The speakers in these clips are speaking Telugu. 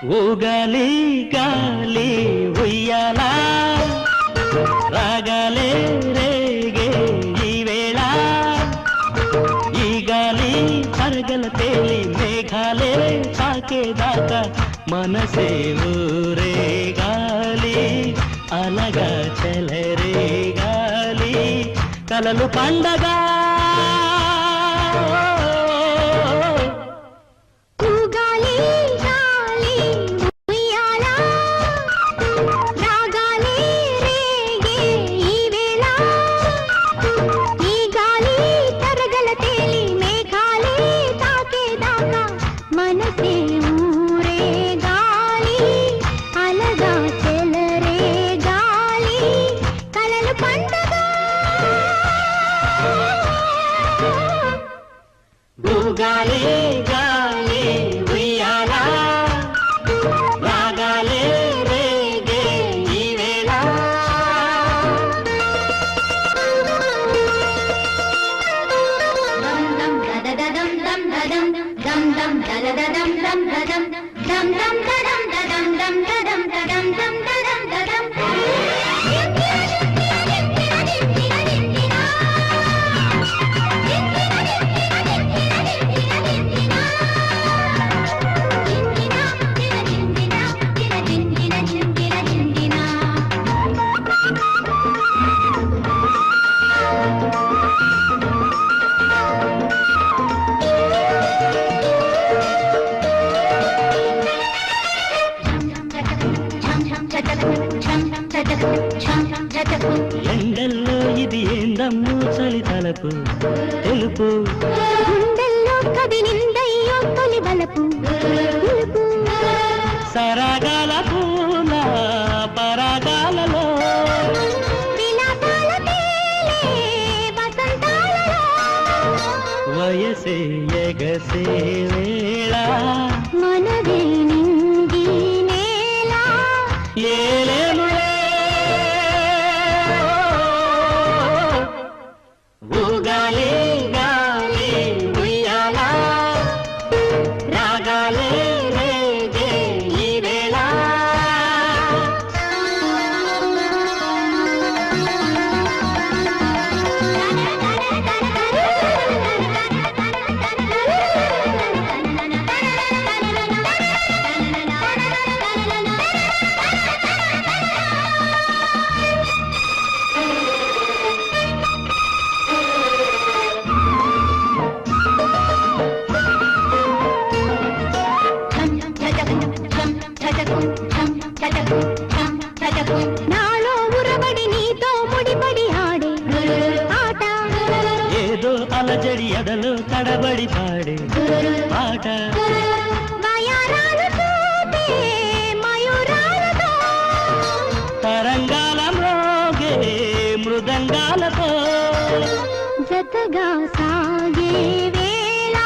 ఊగాలి గాలి ఉయ్యాల రాగాలే రేగే ఈ వేళ ఈ గాలి పరగల తేలి మేఘాలే తాకేదాకా మనసే ఊరే గాలి అలగా చెలరే గాలి కలలు పండగ గాలి గాలి ఉయ్యాల రాగాలే రేగే ఈ వేళ ఎండల్లో ఇది ఏందమ్ము చలి తలపు తెలుపు గుండెల్లో కదిలిందయ్యో తొలి బలపు సరాగాల పూల పరాగాలలో వయసే ఎగసే వేళ మనదే నింగి నేల ఏలేనులే ఊగాలి గాలి ఉయ్యాల రాగాలే రేగే ఈ వేళ నాలో ఉరబడి నీతో ముడిపడి ఆడే ఆట ఏదో అలజడి ఎదలో తడబడి పాడే పాట వయారాలు చూపే మయూరాలతో తరంగాల మ్రోగే మృదంగాలతో జతగా సాగే వేళ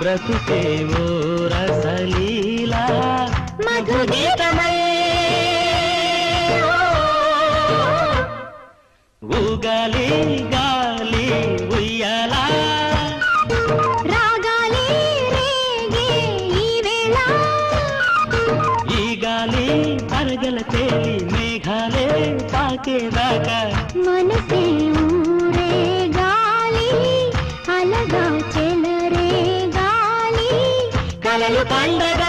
బ్రతుకే ఓ రసలీలా మధుగీతమై ఊగాలి గాలి ఉయ్యాల రాగాలే రేగే ఈ వేళ ఈ గాలి పరగల తేలి మేఘాలే తాకేదాకా మనసే ఊరే గాలి అలగా చెలరే గాలి కలలు పండగ